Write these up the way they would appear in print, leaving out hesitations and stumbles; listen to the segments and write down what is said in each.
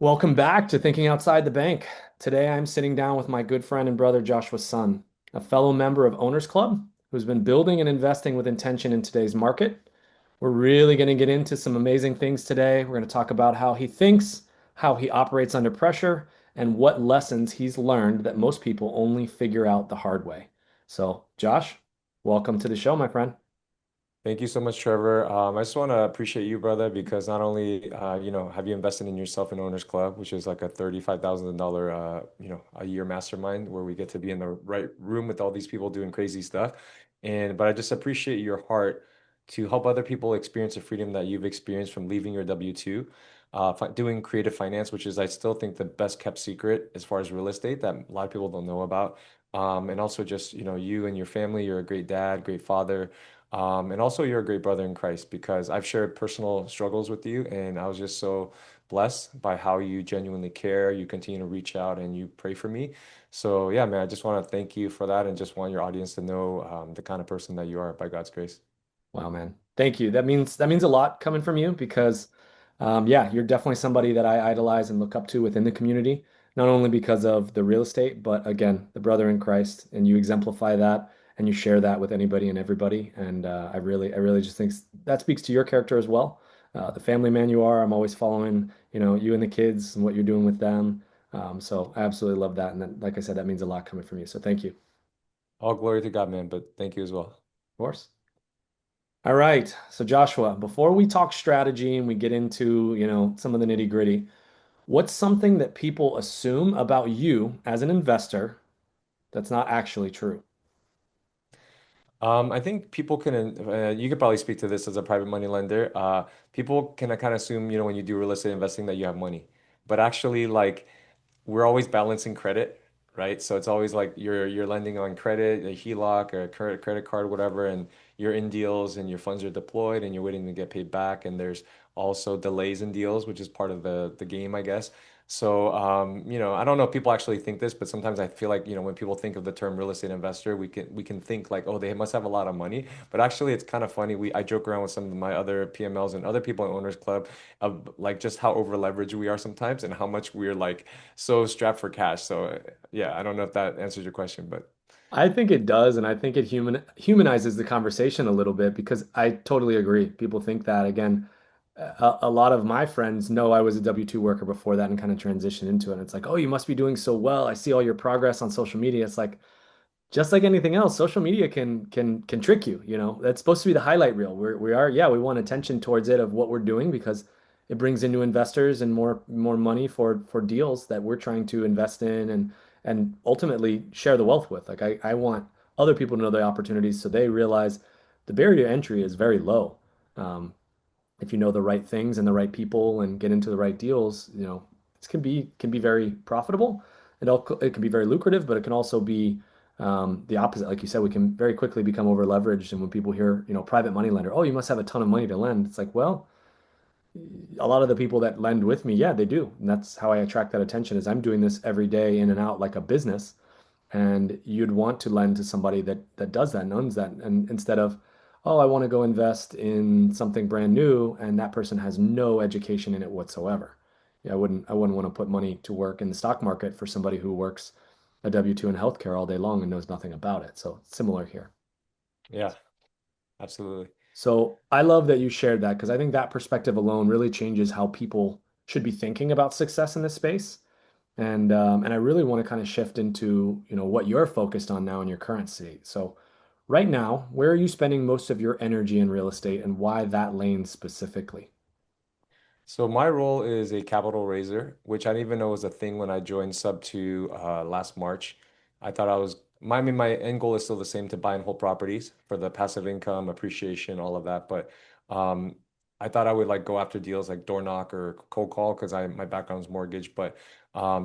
Welcome back to Thinking Outside the Bank. Today I'm sitting down with my good friend and brother Joshua Sun, a fellow member of Owners Club who's been building and investing with intention in today's market. We're really going to get into some amazing things today. We're going to talk about how he thinks, how he operates under pressure, and what lessons he's learned that most people only figure out the hard way. So, Josh, welcome to the show, my friend. Thank you so much, Trevor. I just want to appreciate you, brother, because not only have you invested in yourself in Owners Club, which is like a $35,000 a year mastermind where we get to be in the right room with all these people doing crazy stuff. But I just appreciate your heart to help other people experience the freedom that you've experienced from leaving your W-2, doing creative finance, which is I still think the best kept secret as far as real estate that a lot of people don't know about. And also just, you and your family, you're a great dad, great father. And also, you're a great brother in Christ because I've shared personal struggles with you, and I was just so blessed by how you genuinely care. You continue to reach out and you pray for me. So, yeah, man, I just want to thank you for that and just want your audience to know the kind of person that you are by God's grace. Wow, man. Thank you. That means a lot coming from you because yeah, you're definitely somebody that I idolize and look up to within the community, not only because of the real estate, but again, the brother in Christ, and you exemplify that and you share that with anybody and everybody. And I really just think that speaks to your character as well. The family man you are, I'm always following, you and the kids and what you're doing with them. So I absolutely love that. And then, like I said, that means a lot coming from you. So thank you. Of All glory to God, man, but thank you as well. course. All right. So Joshua, before we talk strategy and we get into, some of the nitty-gritty, what's something that people assume about you as an investor that's not actually true? I think people you could probably speak to this as a private money lender. People can kind of assume, when you do real estate investing that you have money. But actually, like, we're always balancing credit, right? So it's always like you're lending on credit, a HELOC, or a credit card, whatever, and you're in deals and your funds are deployed and you're waiting to get paid back. And there's also delays in deals, which is part of the game, I guess. So, I don't know if people actually think this, but sometimes I feel like, when people think of the term real estate investor, we can think like, oh, they must have a lot of money. But actually, it's kind of funny. I joke around with some of my other PMLs and other people in Owners Club of like just how over leveraged we are sometimes and how much we're like so strapped for cash. So yeah, I don't know if that answers your question, but I think it does, and I think it humanizes the conversation a little bit because I totally agree. People think that again. A lot of my friends know I was a W-2 worker before that and kind of transitioned into it. And it's like, oh, you must be doing so well. I see all your progress on social media. It's like, just like anything else, social media can trick you, That's supposed to be the highlight reel. Yeah, we want attention towards it of what we're doing because it brings in new investors and more money for deals that we're trying to invest in and ultimately share the wealth with. Like I want other people to know the opportunities so they realize the barrier to entry is very low. Um, if you know the right things and the right people and get into the right deals, it can be very profitable. It can be very lucrative, but it can also be the opposite. Like you said, we can very quickly become over leveraged. And when people hear, private money lender, oh, you must have a ton of money to lend. It's like, well, a lot of the people that lend with me, yeah, they do. And that's how I attract that attention is I'm doing this every day in and out like a business. And you'd want to lend to somebody that does that and owns that. And instead of, oh, I want to go invest in something brand new, and that person has no education in it whatsoever. Yeah, I wouldn't want to put money to work in the stock market for somebody who works a W-2 in healthcare all day long and knows nothing about it. So similar here. yeah, absolutely. So I love that you shared that because I think that perspective alone really changes how people should be thinking about success in this space. And I really want to kind of shift into, what you're focused on now in your current state. So right now, where are you spending most of your energy in real estate and why that lane specifically? So my role is a capital raiser, which I didn't even know was a thing when I joined Sub2 last March. I mean, my end goal is still the same to buy and hold properties for the passive income, appreciation, all of that. But um, I thought I would like go after deals like door knock or cold call because my background is mortgage, but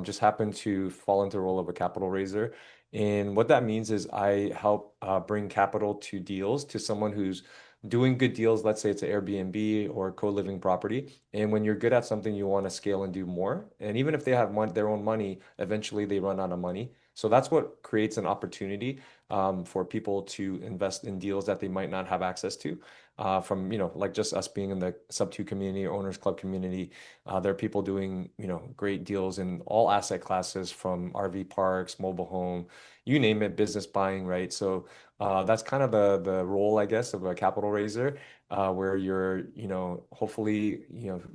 just happened to fall into the role of a capital raiser. And what that means is I help bring capital to deals to someone who's doing good deals. Let's say it's an Airbnb or co-living property. And when you're good at something, you want to scale and do more. And even if they have their own money, eventually they run out of money. So that's what creates an opportunity for people to invest in deals that they might not have access to. from, like just us being in the sub two community, owners club community. There are people doing, great deals in all asset classes from RV parks, mobile home, you name it, business buying, right? So that's kind of the role, I guess, of a capital raiser, where you're, hopefully,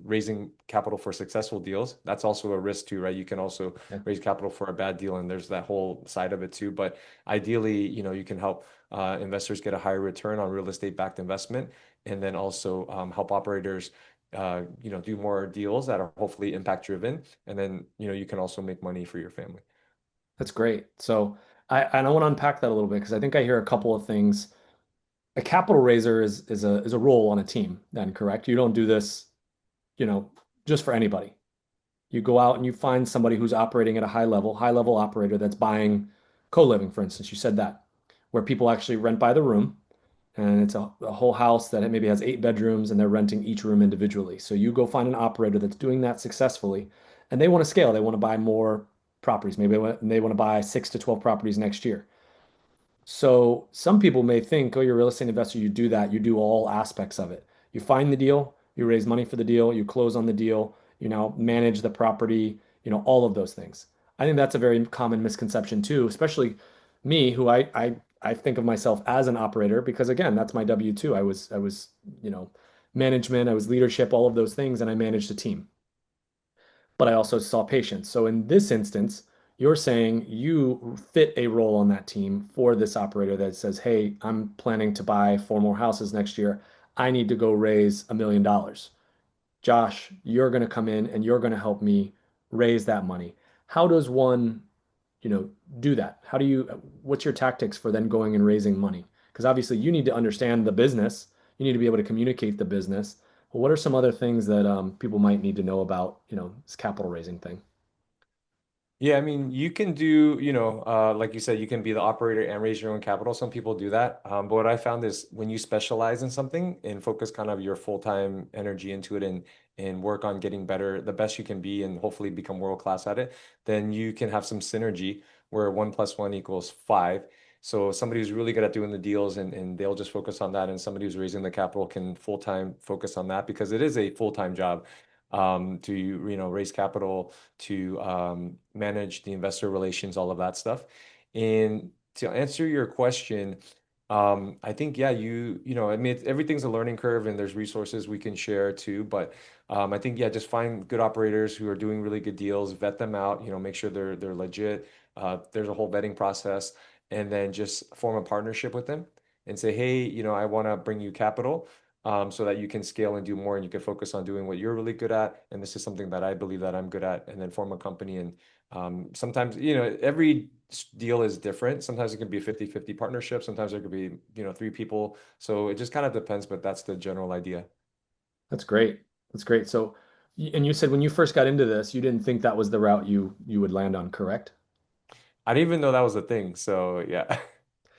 raising capital for successful deals. That's also a risk too, right? You can also Yeah. raise capital for a bad deal, and there's that whole side of it too. But ideally, you can help investors get a higher return on real estate backed investment, and then also help operators, do more deals that are hopefully impact driven, and then you can also make money for your family. That's great. So and I want to unpack that a little bit because I think I hear a couple of things. A capital raiser is a role on a team, then correct? You don't do this, you know, just for anybody. You go out and you find somebody who's operating at a high level operator that's buying co-living, for instance. You said that, where people actually rent by the room, and it's a whole house that maybe has 8 bedrooms, and they're renting each room individually. So you go find an operator that's doing that successfully, and they want to scale. They want to buy more properties. Maybe they want to buy 6 to 12 properties next year. So some people may think, oh, you're a real estate investor, you do that, you do all aspects of it. You find the deal, you raise money for the deal, you close on the deal, you now manage the property, all of those things. I think that's a very common misconception too, especially me, who I think of myself as an operator because again, that's my W-2. I was, management, I was leadership, all of those things, and I managed a team, but I also saw patients. So in this instance, you're saying you fit a role on that team for this operator that says, hey, I'm planning to buy 4 more houses next year. I need to go raise $1 million. Josh, you're going to come in and you're going to help me raise that money. How does one, you know, do that? What's your tactics for then going and raising money? Because obviously you need to understand the business. You need to be able to communicate the business. But what are some other things that people might need to know about, this capital raising thing? Yeah, I mean, you can do, like you said, you can be the operator and raise your own capital. Some people do that. But what I found is when you specialize in something and focus kind of your full-time energy into it, and work on getting better, the best you can be, and hopefully become world class at it, then you can have some synergy where 1 + 1 = 5. So somebody who's really good at doing the deals, and they'll just focus on that, and somebody who's raising the capital can full-time focus on that because it is a full-time job, to raise capital, to manage the investor relations, all of that stuff. And to answer your question, I think, yeah, I mean, everything's a learning curve, and there's resources we can share too. But I think, yeah, just find good operators who are doing really good deals, vet them out, make sure they're legit. There's a whole vetting process, and then just form a partnership with them and say, hey, I want to bring you capital, so that you can scale and do more, and you can focus on doing what you're really good at. And this is something that I believe that I'm good at, and then form a company. And sometimes, every deal is different. Sometimes it can be a 50-50 partnership. Sometimes there could be, 3 people. So it just kind of depends, but that's the general idea. That's great. That's great. So, and you said when you first got into this, you didn't think that was the route you would land on, correct? I didn't even know that was a thing. So yeah.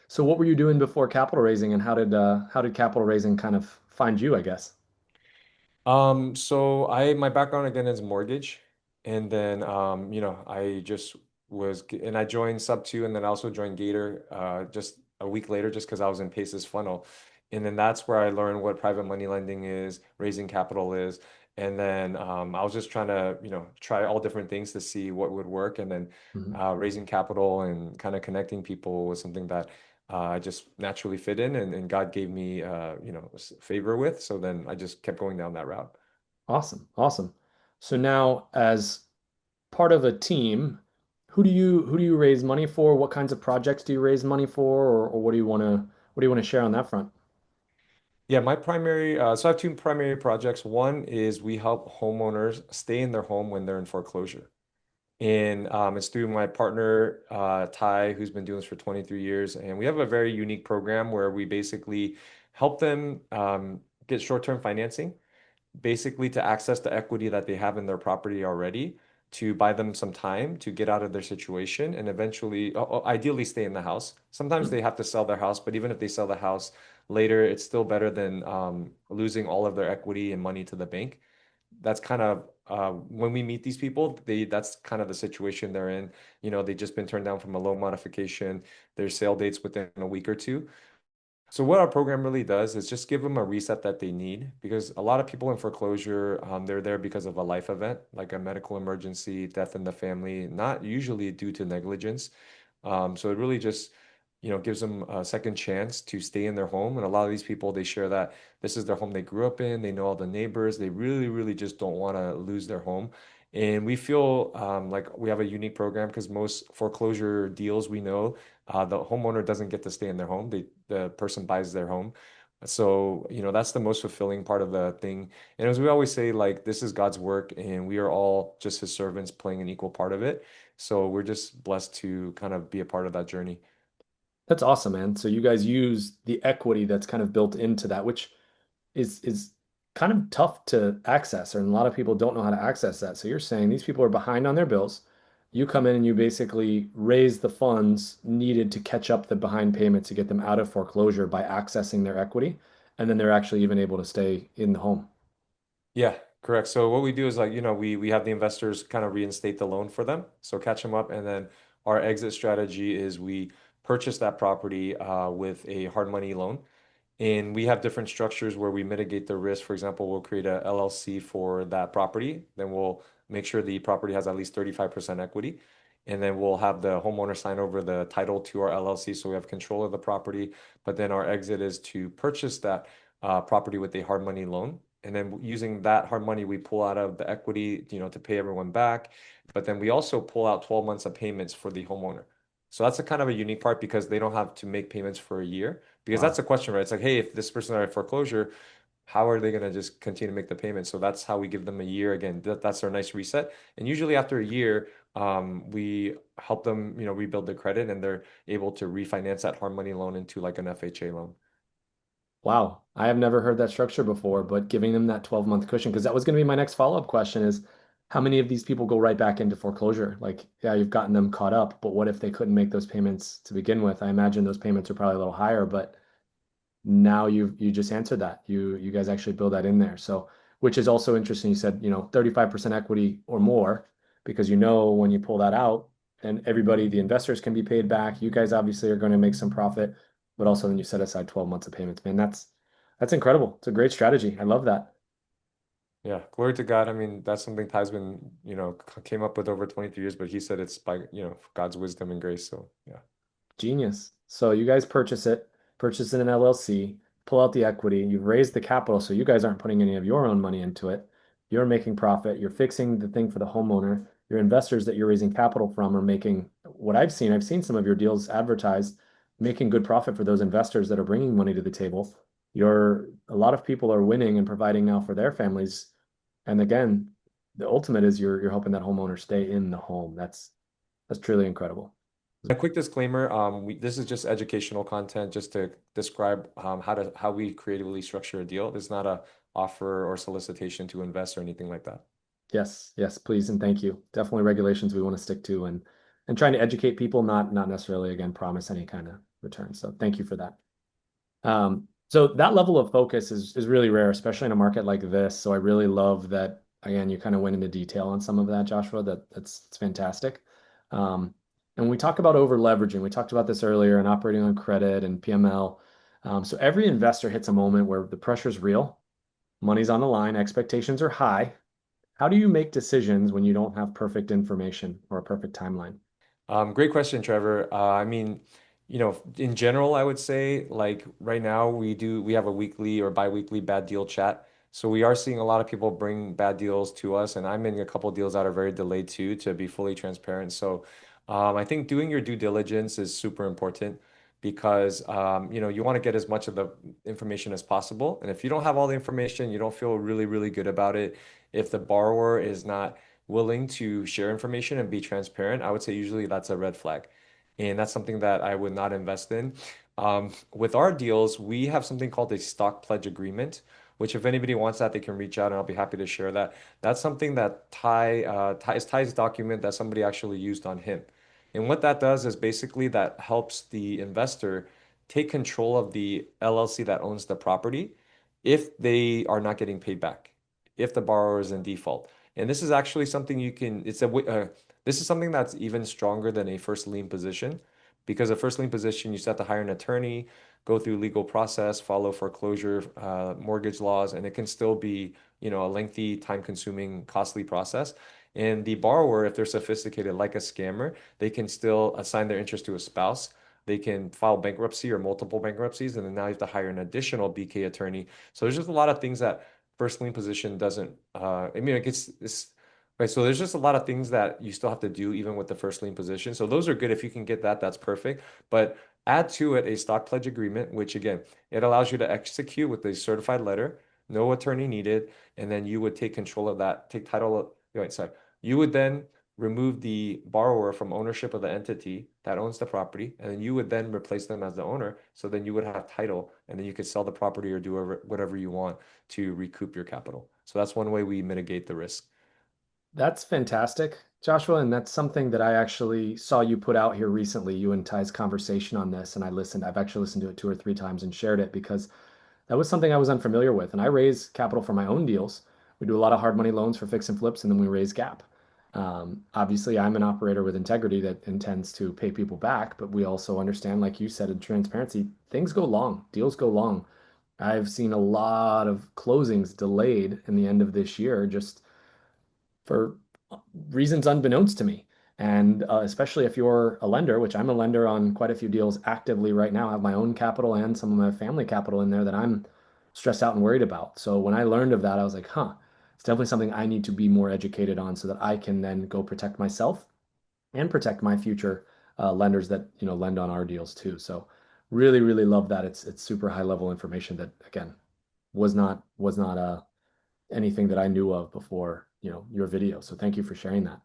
So what were you doing before capital raising, and how did capital raising kind of find you, I guess? So my background again is mortgage. And then I just and I joined Sub 2, and then I also joined Gator just a week later, just because I was in Pace's funnel. And then that's where I learned what private money lending is, raising capital is. And then I was just trying to, try all different things to see what would work. And then Mhm. raising capital and kind of connecting people was something that I just naturally fit in, and God gave me, favor with. So then I just kept going down that route. Awesome. Awesome. So now as part of a team, who do you raise money for? What kinds of projects do you raise money for, or what do you want to share on that front? Yeah, my primary, so I have 2 primary projects. One is we help homeowners stay in their home when they're in foreclosure. And it's through my partner, Ty, who's been doing this for 23 years. And we have a very unique program where we basically help them get short-term financing, basically to access the equity that they have in their property already, to buy them some time to get out of their situation, and eventually, ideally, stay in the house. Sometimes Hmm. they have to sell their house, but even if they sell the house later, it's still better than losing all of their equity and money to the bank. That's kind of when we meet these people, that's kind of the situation they're in. They've just been turned down from a loan modification. Their sale dates within a week or two. So what our program really does is just give them a reset that they need because a lot of people in foreclosure, they're there because of a life event, like a medical emergency, death in the family, not usually due to negligence. So it really just, gives them a second chance to stay in their home. And a lot of these people, they share that this is their home they grew up in. They know all the neighbors. They really, really just don't want to lose their home. And we feel like we have a unique program because most foreclosure deals we know the homeowner doesn't get to stay in their home. The person buys their home. So, that's the most fulfilling part of the thing. And as we always say, like, this is God's work and we are all just his servants playing an equal part of it. So we're just blessed to kind of be a part of that journey. That's awesome, man. So you guys use the equity that's kind of built into that, which is kind of tough to access, or a lot of people don't know how to access that. So you're saying these people are behind on their bills. You come in and you basically raise the funds needed to catch up the behind payment to get them out of foreclosure by accessing their equity, and then they're actually even able to stay in the home. Yeah, correct. So what we do is like, we have the investors kind of reinstate the loan for them. So catch them up. And then our exit strategy is we purchase that property with a hard money loan. And we have different structures where we mitigate the risk. For example, we'll create a LLC for that property. Then we'll make sure the property has at least 35% equity. And then we'll have the homeowner sign over the title to our LLC so we have control of the property. But then our exit is to purchase that property with a hard money loan. And then using that hard money, we pull out of the equity, to pay everyone back. But then we also pull out 12 months of payments for the homeowner. So that's a kind of a unique part because they don't have to make payments for a year. Because that's Wow. a question, right? It's like, hey, if this person are at foreclosure, how are they going to just continue to make the payment? So that's how we give them a year. Again, that's our nice reset. And usually after a year, we help them, rebuild their credit and they're able to refinance that hard money loan into like an FHA loan. Wow. I have never heard that structure before, but giving them that 12-month cushion, because that was going to be my next follow-up question is how many of these people go right back into foreclosure? Like, yeah, you've gotten them caught up, but what if they couldn't make those payments to begin with? I imagine those payments are probably a little higher, but now you just answered that. You guys actually build that in there. So, which is also interesting. You said, 35% equity or more, because when you pull that out and everybody, the investors can be paid back. You guys obviously are going to make some profit, but also then you set aside 12 months of payments. Man, that's incredible. It's a great strategy. I love that. Yeah, glory to God. I mean, that's something Ty's been, came up with over 23 years, but he said it's by, God's wisdom and grace. So yeah. Genius. So you guys purchase in an LLC, pull out the equity, you've raised the capital, so you guys aren't putting any of your own money into it. You're making profit, you're fixing the thing for the homeowner. Your investors that you're raising capital from are making what I've seen some of your deals advertised, making good profit for those investors that are bringing money to the table. A lot of people are winning and providing now for their families. And again, the ultimate is you're helping that homeowner stay in the home. That's truly incredible. A quick disclaimer, this is just educational content just to describe how we creatively structure a deal. It's not a offer or solicitation to invest or anything like that. Yes, yes, please and thank you. Definitely regulations we want to stick to and trying to educate people, not necessarily again promise any kind of return. So thank you for that. So that level of focus is really rare, especially in a market like this. So I really love that again, you kind of went into detail on some of that, Joshua. It's fantastic. Um, and when we talk about over leveraging, we talked about this earlier and operating on credit and PML. So every investor hits a moment where the pressure is real, money's on the line, expectations are high. How do you make decisions when you don't have perfect information or a perfect timeline? Great question, Trevor. I mean, in general, I would say like right now we have a weekly or biweekly bad deal chat. So we are seeing a lot of people bring bad deals to us, and I'm in a couple deals that are very delayed too, to be fully transparent. So I think doing your due diligence is super important because you want to get as much of the information as possible. And if you don't have all the information, you don't feel really, really good about it. If the borrower is not willing to share information and be transparent, I would say usually that's a red flag. And that's something that I would not invest in. With our deals, we have something called a stock pledge agreement, which if anybody wants that, they can reach out and I'll be happy to share that. That's something that Ty is Ty's document that somebody actually used on him. And what that does is basically that helps the investor take control of the LLC that owns the property if they are not getting paid back, if the borrower is in default. And this is actually something this is something that's even stronger than a first lien position because a first lien position, you still have to hire an attorney. go through legal process, follow foreclosure, mortgage laws, and it can still be, a lengthy, time-consuming, costly process. And the borrower, if they're sophisticated, like a scammer, they can still assign their interest to a spouse. They can file bankruptcy or multiple bankruptcies, and then now you have to hire an additional BK attorney. So there's just a lot of things that first lien position doesn't. I mean, it's right. So there's just a lot of things that you still have to do even with the first lien position. So those are good. If you can get that, that's perfect. But add to it a stock pledge agreement, which again, it allows you to execute with a certified letter, no attorney needed, and then you would take control of that, take title of, wait, sorry. You would then remove the borrower from ownership of the entity that owns the property, and then you would then replace them as the owner. So then you would have title, and then you could sell the property or do whatever you want to recoup your capital. So that's one way we mitigate the risk. That's fantastic, Joshua. And that's something that I actually saw you put out here recently, you and Ty's conversation on this. And I listened, I've actually listened to it 2 or 3 times and shared it because that was something I was unfamiliar with. And I raise capital for my own deals. We do a lot of hard money loans for fix and flips, and then we raise gap. Obviously, I'm an operator with integrity that intends to pay people back, but we also understand, like you said, in transparency, things go long, deals go long. I've seen a lot of closings delayed in the end of this year just for reasons unbeknownst to me. And especially if you're a lender, which I'm a lender on quite a few deals actively right now, I have my own capital and some of my family capital in there that I'm stressed out and worried about. So when I learned of that, I was like, huh, it's definitely something I need to be more educated on so that I can then go protect myself and protect my future lenders that, lend on our deals too. So really, really love that. It's super high level information that again was not anything that I knew of before, your video. So thank you for sharing that.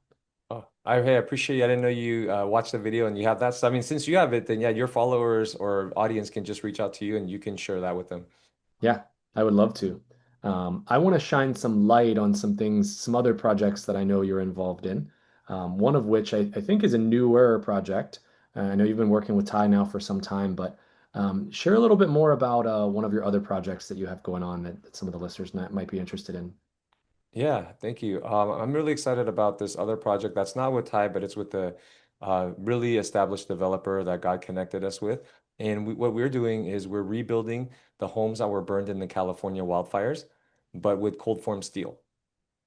Oh, hey, I appreciate you. I didn't know you watched the video and you have that. So, I mean, since you have it, then yeah, your followers or audience can just reach out to you and you can share that with them. Yeah, I would love to. I want to shine some light on some things, some other projects that I know you're involved in. One of which I think is a newer project. I know you've been working with Ty now for some time, but share a little bit more about one of your other projects that you have going on that some of the listeners might be interested in. Yeah, thank you. I'm really excited about this other project that's not with Ty, but it's with the really established developer that God connected us with. And what we're doing is we're rebuilding the homes that were burned in the California wildfires, but with cold form steel.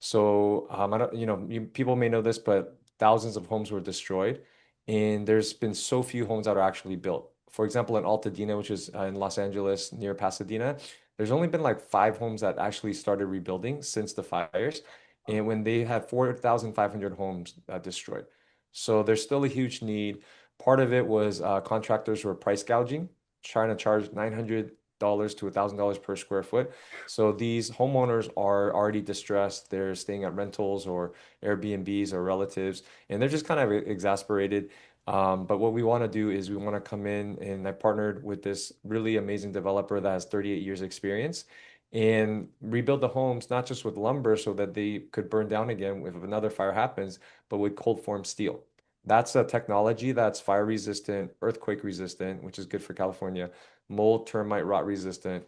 So I don't, people may know this, but thousands of homes were destroyed, and there's been so few homes that are actually built. For example, in Altadena, which is in Los Angeles near Pasadena, there's only been like 5 homes that actually started rebuilding since the fires, and when they had 4,500 homes destroyed. So there's still a huge need. Part of it was contractors were price gouging, trying to charge $900 to $1,000 per square foot. So these homeowners are already distressed. They're staying at rentals or Airbnbs or relatives, and they're just kind of exasperated. But what we want to do is we want to come in, and I partnered with this really amazing developer that has 38 years experience and rebuild the homes, not just with lumber so that they could burn down again if another fire happens, but with cold form steel. That's a technology that's fire resistant, earthquake resistant, which is good for California, mold, termite, rot resistant,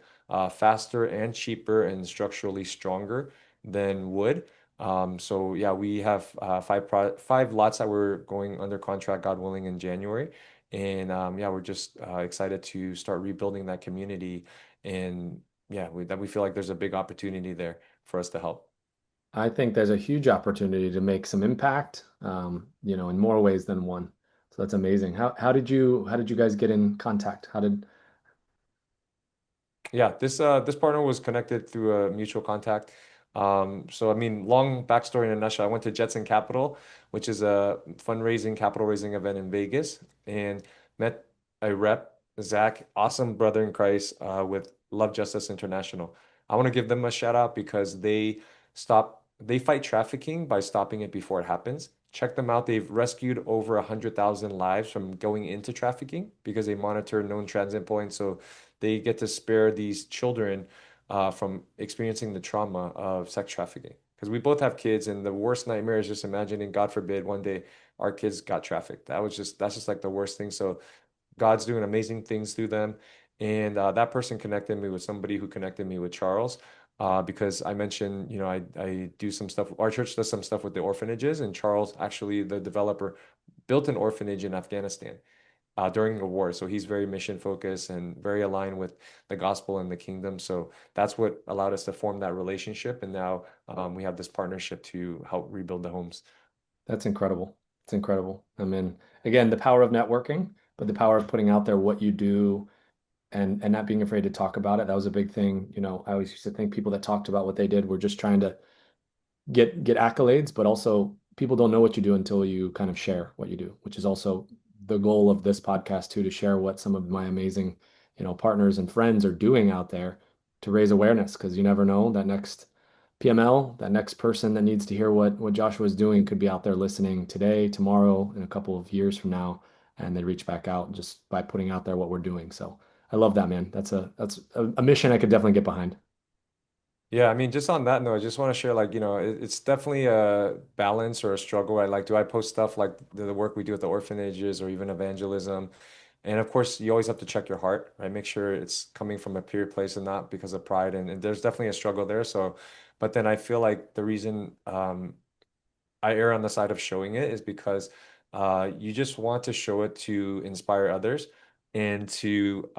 faster and cheaper and structurally stronger than wood. So yeah, we have 5 lots that we're going under contract, God willing, in January. And yeah, we're just excited to start rebuilding that community. And yeah, we feel like there's a big opportunity there for us to help. I think there's a huge opportunity to make some impact, in more ways than one. So that's amazing. How did you guys get in contact? How did Yeah, this partner was connected through a mutual contact. So I mean, long backstory in a nutshell. I went to Jetson Capital, which is a fundraising, capital raising event in Vegas, and met a rep, Zach, awesome brother in Christ, with Love Justice International. I want to give them a shout out because they fight trafficking by stopping it before it happens. Check them out. They've rescued over 100,000 lives from going into trafficking because they monitor known transit points. So they get to spare these children from experiencing the trauma of sex trafficking. Because we both have kids, and the worst nightmare is just imagining, God forbid, one day our kids got trafficked. That's just like the worst thing. So God's doing amazing things through them. And that person connected me with somebody who connected me with Charles. Because I mentioned, I do some stuff. Our church does some stuff with the orphanages, and Charles, actually, the developer, built an orphanage in Afghanistan. during a war. So he's very mission focused and very aligned with the gospel and the kingdom. So that's what allowed us to form that relationship. And now we have this partnership to help rebuild the homes. That's incredible. It's incredible. I mean, again, the power of networking, but the power of putting out there what you do and not being afraid to talk about it. That was a big thing. I always used to think people that talked about what they did were just trying to get accolades, but also people don't know what you do until you kind of share what you do, which is also the goal of this podcast too, to share what some of my amazing, partners and friends are doing out there to raise awareness because you never know that next PML, that next person that needs to hear what Joshua is doing could be out there listening today, tomorrow, in a couple of years from now, and they reach back out just by putting out there what we're doing. So I love that, man. That's a mission I could definitely get behind. Yeah, I mean, just on that note, I just want to share, like, it's definitely a balance or a struggle. Do I post stuff like the work we do at the orphanages or even evangelism? And of course, you always have to check your heart, right? Make sure it's coming from a pure place and not because of pride. And there's definitely a struggle there. So, but then I feel like the reason I err on the side of showing it is because you just want to show it to inspire others and to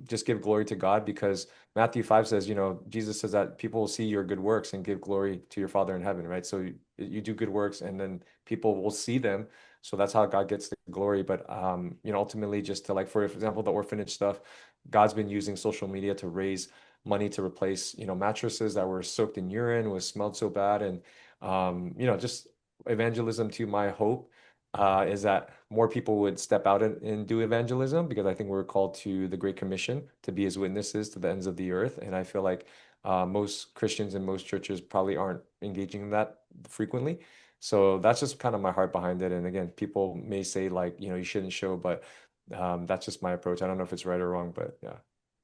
just give glory to God because Matthew 5 says, Jesus says that people will see your good works and give glory to your Father in heaven, right? So you do good works and then people will see them. So that's how God gets the glory. But ultimately just to like, for example, the orphanage stuff, God's been using social media to raise money to replace, mattresses that were soaked in urine, was smelled so bad. And just evangelism to my hope is that more people would step out and do evangelism because I think we're called to the Great Commission to be his witnesses to the ends of the earth. And I feel like most Christians and most churches probably aren't engaging in that frequently. So that's just kind of my heart behind it. And again, people may say like, you shouldn't show, but that's just my approach. I don't know if it's right or wrong, but yeah.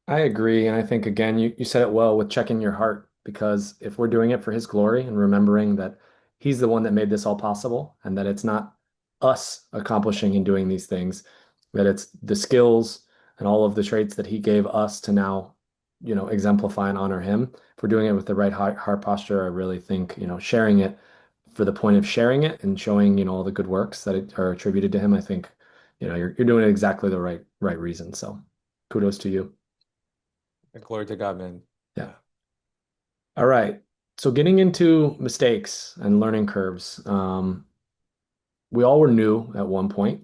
I agree. And I think, again, you said it well with checking your heart, because if we're doing it for his glory and remembering that he's the one that made this all possible and that it's not us accomplishing and doing these things, that it's the skills and all of the traits that he gave us to now, exemplify and honor him. If we're doing it with the right heart posture, I really think, sharing it for the point of sharing it and showing, all the good works that are attributed to him, I think, you're doing it exactly the right reason. So kudos to you. Glory to God, man. Yeah. Yeah. All right. So getting into mistakes and learning curves, we all were new at one point.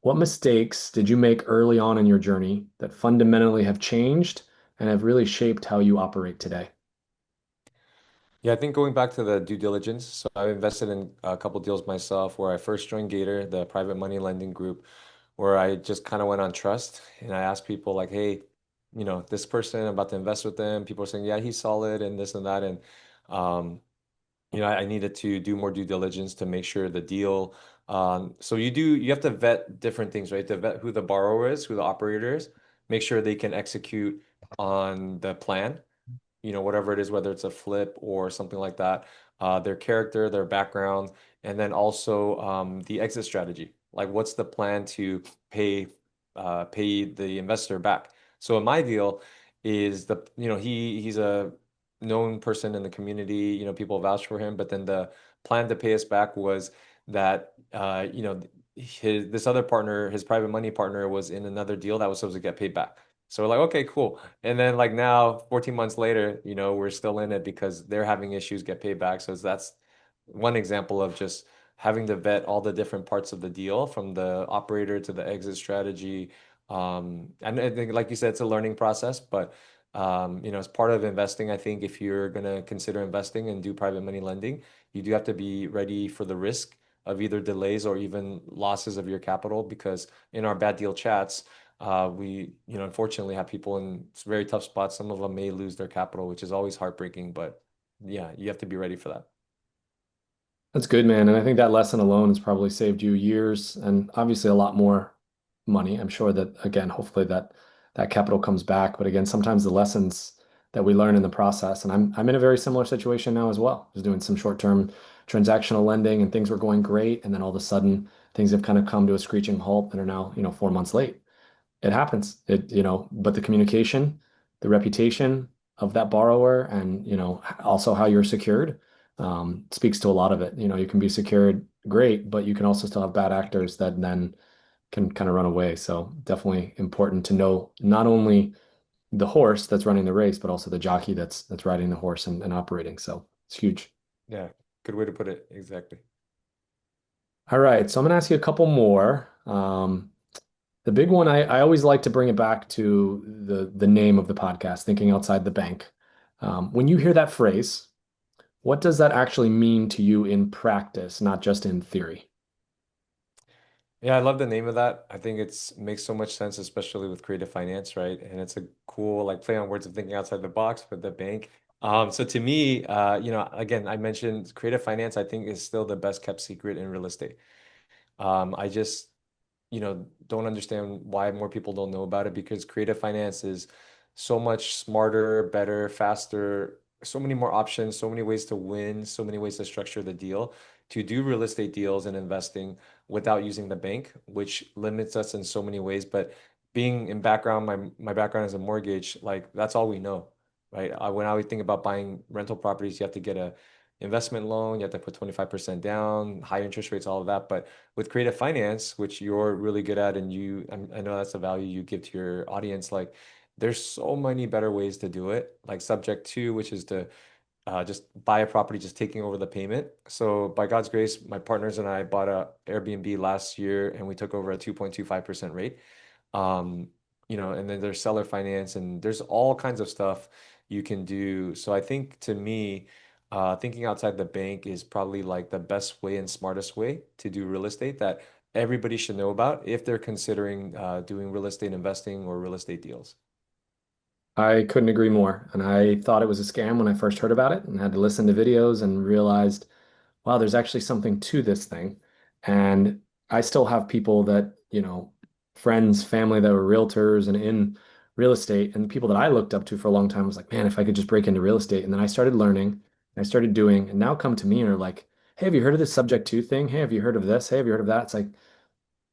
What mistakes did you make early on in your journey that fundamentally have changed and have really shaped how you operate today? Yeah, I think going back to the due diligence, so I invested in a couple deals myself where I first joined Gator, the private money lending group, where I just kind of went on trust and I asked people like, hey, this person, I'm about to invest with them. People are saying, yeah, he's solid and this and that. And um, I needed to do more due diligence to make sure the deal. So you have to vet different things, right? To vet who the borrower is, who the operator is, make sure they can execute on the plan, whatever it is, whether it's a flip or something like that, their character, their background, and then also the exit strategy. Like, what's the plan to pay the investor back? So in my deal, is he's a known person in the community. People vouch for him, but then the plan to pay us back was that his this other partner, his private money partner, was in another deal that was supposed to get paid back. So we're like, okay, cool. And then like now, 14 months later, we're still in it because they're having issues get paid back. So that's one example of just having to vet all the different parts of the deal from the operator to the exit strategy. And I think, like you said, it's a learning process, but as part of investing, I think if you're gonna consider investing and do private money lending, you do have to be ready for the risk of either delays or even losses of your capital because in our bad deal chats, we, unfortunately have people in very tough spots. Some of them may lose their capital, which is always heartbreaking, but yeah, you have to be ready for that. That's good, man. And I think that lesson alone has probably saved you years and obviously a lot more money. I'm sure that, again, hopefully that capital comes back. But again, sometimes the lessons that we learn in the process, and I'm in a very similar situation now as well. Just doing some short-term transactional lending and things were going great. And then all of a sudden things have kind of come to a screeching halt and are now, 4 months late. It happens. But the communication, the reputation of that borrower, and also how you're secured, speaks to a lot of it. You can be secured great, but you can also still have bad actors that then can kind of run away. So definitely important to know not only the horse that's running the race, but also the jockey that's riding the horse and operating. So it's huge. Yeah, good way to put it. Exactly. All right, so I'm gonna ask you a couple more. The big one, I always like to bring it back to the name of the podcast, thinking outside the bank. When you hear that phrase, what does that actually mean to you in practice, not just in theory? Yeah, I love the name of that. I think it's makes so much sense, especially with creative finance, right? And it's a cool like play on words of thinking outside the box with the bank. So to me, again, I mentioned creative finance, I think is still the best kept secret in real estate. I just, don't understand why more people don't know about it because creative finance is so much smarter, better, faster, so many more options, so many ways to win, so many ways to structure the deal, to do real estate deals and investing without using the bank, which limits us in so many ways. But being in background, my background is a mortgage, like that's all we know, right? When I would think about buying rental properties, you have to get a investment loan, you have to put 25% down, high interest rates, all of that. But with creative finance, which you're really good at, and I know that's the value you give to your audience, like there's so many better ways to do it. Like subject to, which is to just buy a property, just taking over the payment. So by God's grace, my partners and I bought a Airbnb last year, and we took over a 2.25% rate. Um, and then there's seller finance and there's all kinds of stuff you can do. So I think to me, thinking outside the bank is probably like the best way and smartest way to do real estate that everybody should know about if they're considering doing real estate investing or real estate deals. I couldn't agree more. And I thought it was a scam when I first heard about it and had to listen to videos and realized, wow, there's actually something to this thing. And I still have people that, friends, family that were realtors and in real estate, and people that I looked up to for a long time was like, man, if I could just break into real estate. And then I started learning, and I started doing, and now come to me and are like, hey, have you heard of this subject to thing? Hey, have you heard of this? Hey, have you heard of that? It's like,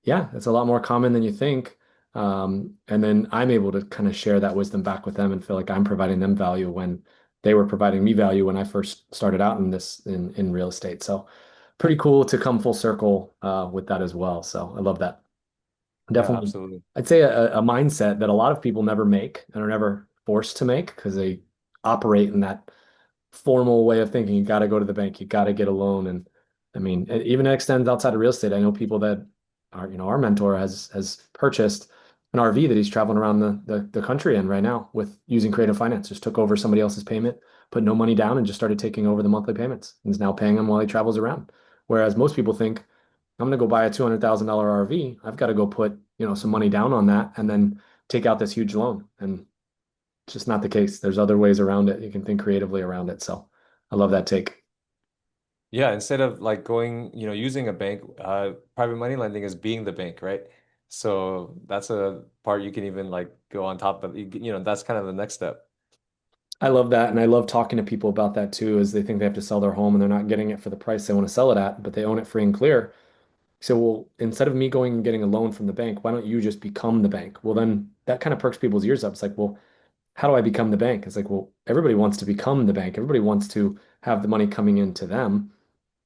yeah, it's a lot more common than you think. And then I'm able to kind of share that wisdom back with them and feel like I'm providing them value when they were providing me value when I first started out in in real estate. So pretty cool to come full circle with that as well. So I love that. Yeah, Definitely, absolutely. I'd say a mindset that a lot of people never make and are never forced to make because they operate in that formal way of thinking. You got to go to the bank, you got to get a loan. And I mean, it even extends outside of real estate. I know people that are, our mentor has purchased an RV that he's traveling around the country in right now with using creative finance. Just took over somebody else's payment, put no money down, and just started taking over the monthly payments. And is now paying them while he travels around. Whereas most people think, I'm going to go buy a $200,000 RV. I've got to go put, some money down on that and then take out this huge loan. And it's just not the case. There's other ways around it. You can think creatively around it. So I love that take. Yeah, instead of like going, using a bank, private money lending is being the bank, right? So that's a part you can even like go on top of, that's kind of the next step. I love that. And I love talking to people about that too, as they think they have to sell their home and they're not getting it for the price they want to sell it at, but they own it free and clear. So, well, instead of me going and getting a loan from the bank, why don't you just become the bank? Well, then that kind of perks people's ears up. It's like, well, how do I become the bank? It's like, well, everybody wants to become the bank. Everybody wants to have the money coming into them.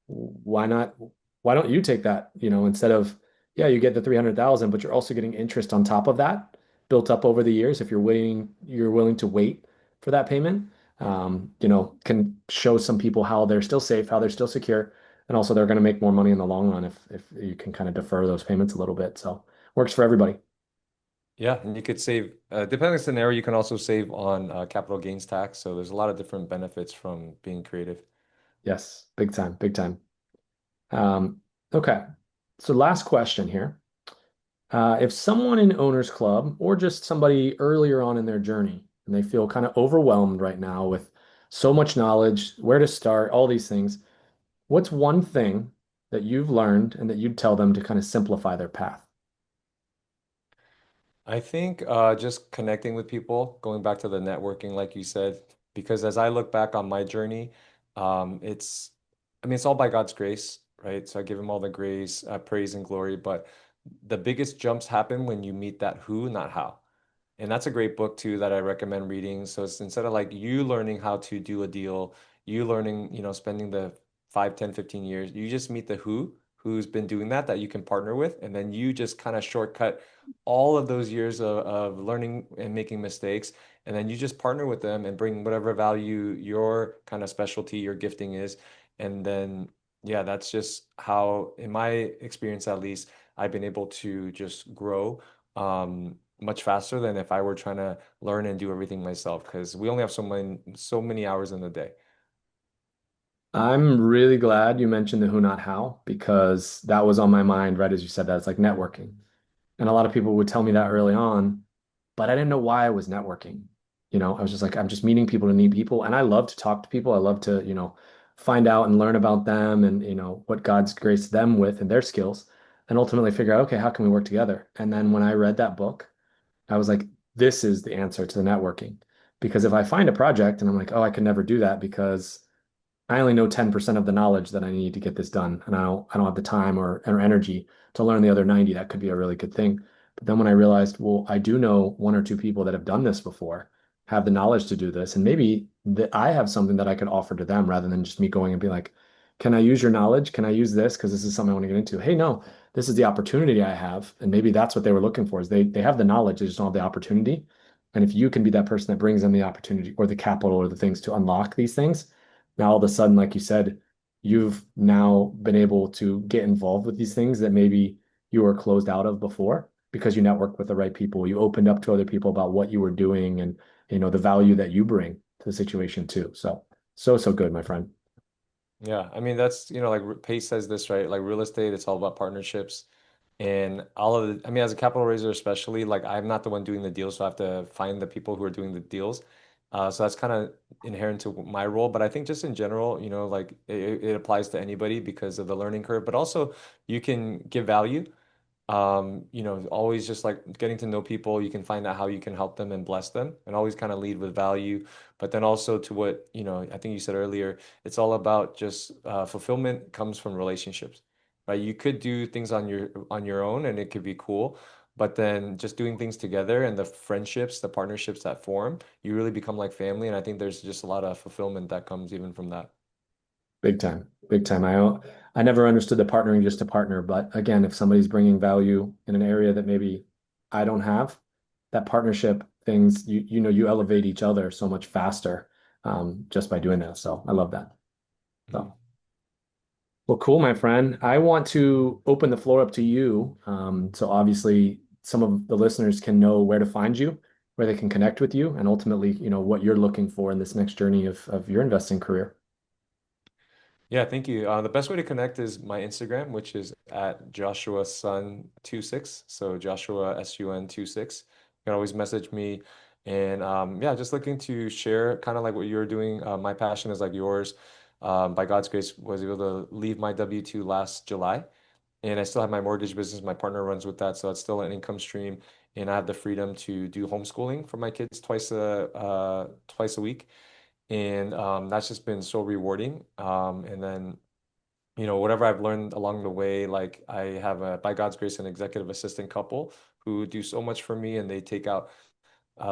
Why not? Why don't you take that, instead of, yeah, you get the 300,000, but you're also getting interest on top of that built up over the years. If you're willing to wait for that payment, can show some people how they're still safe, how they're still secure, and also they're going to make more money in the long run if you can kind of defer those payments a little bit. So works for everybody. Yeah, and you could save, depending on the scenario, you can also save on capital gains tax. So there's a lot of different benefits from being creative. Yes, big time, big time. Um, okay. So last question here. If someone in Owners Club or just somebody earlier on in their journey and they feel kind of overwhelmed right now with so much knowledge, where to start, all these things, what's one thing that you've learned and that you'd tell them to kind of simplify their path? I think just connecting with people, going back to the networking, like you said, because as I look back on my journey, it's, I mean, it's all by God's grace, right? So I give him all the grace, praise, and glory. But the biggest jumps happen when you meet that who, not how. And that's a great book too that I recommend reading. So it's instead of like you learning how to do a deal, you learning, spending the 5, 10, 15 years, you just meet the who who's been doing that you can partner with, and then you just kind of shortcut all of those years of learning and making mistakes, and then you just partner with them and bring whatever value your kind of specialty, your gifting is, and then yeah, that's just how, in my experience at least, I've been able to just grow much faster than if I were trying to learn and do everything myself, because we only have so many hours in the day. I'm really glad you mentioned the who, not how, because that was on my mind right as you said that. It's like networking. And a lot of people would tell me that early on, but I didn't know why I was networking. I was just like, I'm just meeting people to meet people. And I love to talk to people. I love to, find out and learn about them and, what God's graced them with and their skills and ultimately figure out, okay, how can we work together? And then when I read that book, I was like, this is the answer to the networking. Because if I find a project and I'm like, oh, I can never do that because I only know 10% of the knowledge that I need to get this done. And I don't have the time or energy to learn the other 90. That could be a really good thing. But then when I realized, well, I do know one or two people that have done this before, have the knowledge to do this, and maybe that I have something that I could offer to them rather than just me going and be like, can I use your knowledge? Can I use this? Because this is something I want to get into. Hey, no, this is the opportunity I have. And maybe that's what they were looking for is they have the knowledge, they just don't have the opportunity. And if you can be that person that brings them the opportunity or the capital or the things to unlock these things, now all of a sudden, like you said, you've now been able to get involved with these things that maybe you were closed out of before because you networked with the right people. You opened up to other people about what you were doing and the value that you bring to the situation too. So good, my friend. Yeah, I mean that's, like Pace says this, right? Like real estate, it's all about partnerships. And all of the, I mean, as a capital raiser, especially, like I'm not the one doing the deals, so I have to find the people who are doing the deals. So that's kind of inherent to my role. But I think just in general, like it applies to anybody because of the learning curve, but also you can give value. Always just like getting to know people, you can find out how you can help them and bless them and always kind of lead with value. But then also to what, I think you said earlier, it's all about just fulfillment comes from relationships, right? You could do things on your own and it could be cool, but then just doing things together and the friendships, the partnerships that form, you really become like family. And I think there's just a lot of fulfillment that comes even from that. Big time, big time. I never understood the partnering just to partner, but again, if somebody's bringing value in an area that maybe I don't have, that partnership things you elevate each other so much faster just by doing that. So I love that. Mhm. So well, cool, my friend. I want to open the floor up to you. So obviously, some of the listeners can know where to find you, where they can connect with you, and ultimately, what you're looking for in this next journey of your investing career. Yeah, thank you. The best way to connect is my Instagram, which is at Joshua Sun 26. So Joshua Sun 26. You can always message me. And yeah, just looking to share kind of like what you're doing. My passion is like yours. By God's grace, was able to leave my W-2 last July. And I still have my mortgage business. My partner runs with that. So it's still an income stream. And I have the freedom to do homeschooling for my kids twice a week. And that's just been so rewarding. And then, whatever I've learned along the way, like I have by God's grace, an executive assistant couple who do so much for me and they take out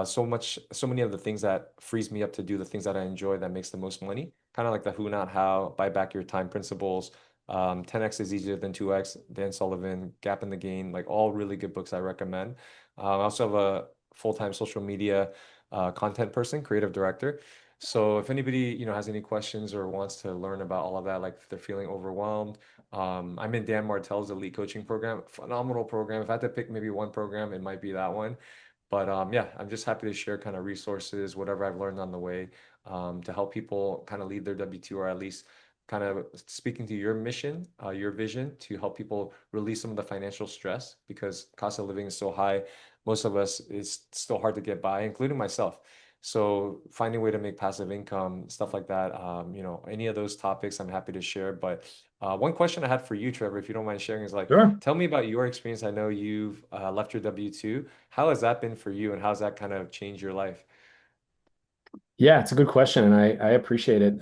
so many of the things that frees me up to do the things that I enjoy that makes the most money. Kind of like the who, not how, buy back your time principles. 10x is easier than 2x, Dan Sullivan, Gap in the Gain, like all really good books I recommend. I also have a full-time social media content person, creative director. So if anybody, has any questions or wants to learn about all of that, like if they're feeling overwhelmed, I'm in Dan Martell's elite coaching program, phenomenal program. If I had to pick maybe one program, it might be that one. But yeah, I'm just happy to share kind of resources, whatever I've learned on the way, to help people kind of lead their W-2 or at least kind of speaking to your mission, your vision to help people release some of the financial stress because cost of living is so high. Most of us it's still hard to get by, including myself. So finding a way to make passive income, stuff like that, any of those topics I'm happy to share. But one question I had for you, Trevor, if you don't mind sharing, is like, Sure. tell me about your experience. I know you've left your W-2. How has that been for you, and how's that kind of changed your life? Yeah, it's a good question, and I appreciate it.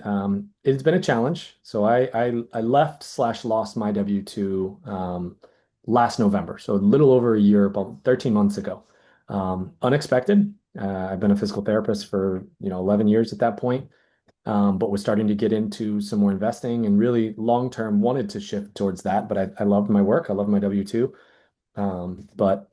It's been a challenge. So I left slash lost my W-2 last November, so a little over a year, about 13 months ago. Unexpected. I've been a physical therapist for 11 years at that point. but was starting to get into some more investing and really long term wanted to shift towards that. But I loved my work. I loved my W-2, but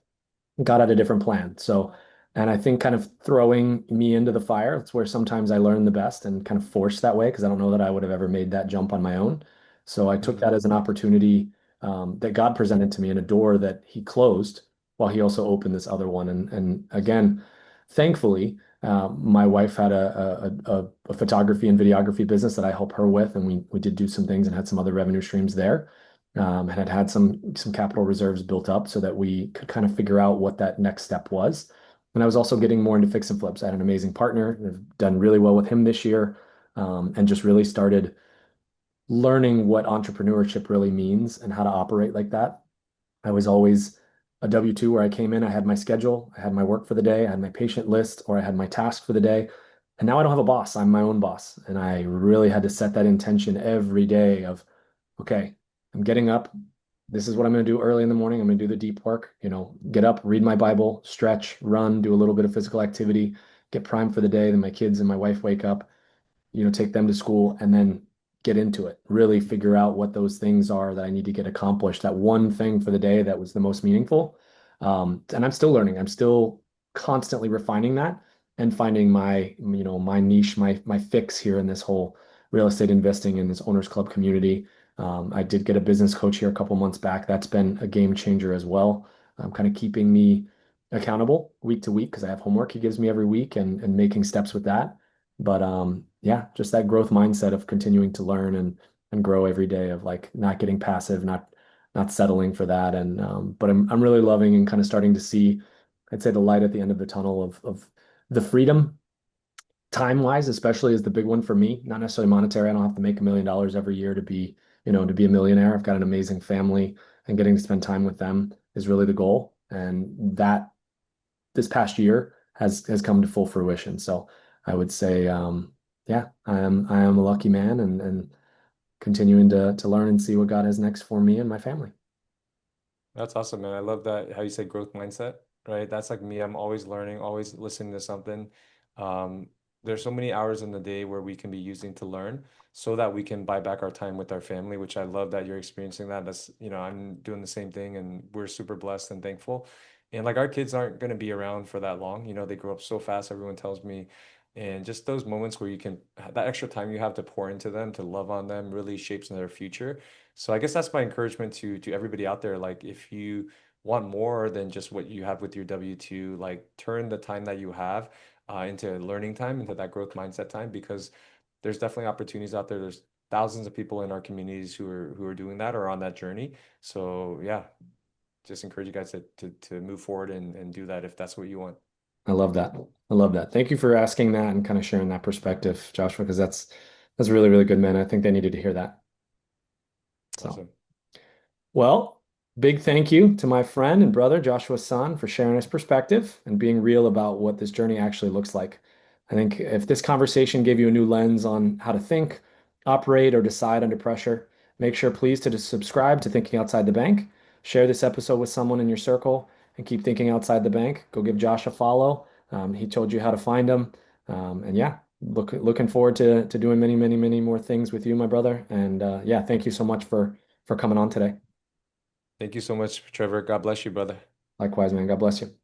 got out a different plan. So, and I think kind of throwing me into the fire, that's where sometimes I learn the best and kind of forced that way because I don't know that I would have ever made that jump on my own. So I took that Hmm. as an opportunity that God presented to me and a door that He closed while He also opened this other one. And again, thankfully, my wife had a photography and videography business that I help her with, and we did do some things and had some other revenue streams there, and had some capital reserves built up so that we could kind of figure out what that next step was. And I was also getting more into fix and flips. I had an amazing partner. I've done really well with him this year, and just really started learning what entrepreneurship really means and how to operate like that. I was always a W-2 where I came in, I had my schedule, I had my work for the day, I had my patient list, or I had my task for the day. And now I don't have a boss. I'm my own boss. And I really had to set that intention every day of, okay, I'm getting up. This is what I'm going to do early in the morning. I'm going to do the deep work, get up, read my Bible, stretch, run, do a little bit of physical activity, get primed for the day. Then my kids and my wife wake up, take them to school and then get into it. Really figure out what those things are that I need to get accomplished. That one thing for the day that was the most meaningful. And I'm still learning. I'm still constantly refining that and finding my niche, my fix here in this whole real estate investing in this owners club community. I did get a business coach here a couple months back. That's been a game changer as well. Kind of keeping me accountable week to week because I have homework he gives me every week and making steps with that. But yeah, just that growth mindset of continuing to learn and grow every day of like not getting passive, not settling for that. And but I'm really loving and kind of starting to see, I'd say the light at the end of the tunnel of the freedom time wise, especially is the big one for me. Not necessarily monetary. I don't have to make $1 million every year to be a millionaire. I've got an amazing family and getting to spend time with them is really the goal. And that this past year has come to full fruition. So I would say, yeah, I am a lucky man and continuing to learn and see what God has next for me and my family. That's awesome, man. I love that how you say growth mindset, right? That's like me. I'm always learning, always listening to something. Um, there's so many hours in the day where we can be using to learn so that we can buy back our time with our family, which I love that you're experiencing that. That's, I'm doing the same thing and we're super blessed and thankful. And like our kids aren't going to be around for that long. They grow up so fast, everyone tells me. And just those moments where you can, that extra time you have to pour into them, to love on them, really shapes their future. So I guess that's my encouragement to everybody out there. Like if you want more than just what you have with your W-2, like turn the time that you have into learning time, into that growth mindset time, because there's definitely opportunities out there. There's thousands of people in our communities who are doing that or on that journey. So yeah, just encourage you guys to move forward and do that if that's what you want. I love that. I love that. Thank you for asking that and kind of sharing that perspective, Joshua, because that's really, really good, man. I think they needed to hear that. So. Awesome. Well, big thank you to my friend and brother Joshua San for sharing his perspective and being real about what this journey actually looks like. I think if this conversation gave you a new lens on how to think, operate, or decide under pressure, make sure please to subscribe to Thinking Outside the Bank. Share this episode with someone in your circle and keep thinking outside the bank. Go give Josh a follow. He told you how to find him. And yeah, looking forward to doing many, many, many more things with you, my brother. And yeah, thank you so much for coming on today. Thank you so much, Trevor. God bless you, brother. Likewise, man. God bless you.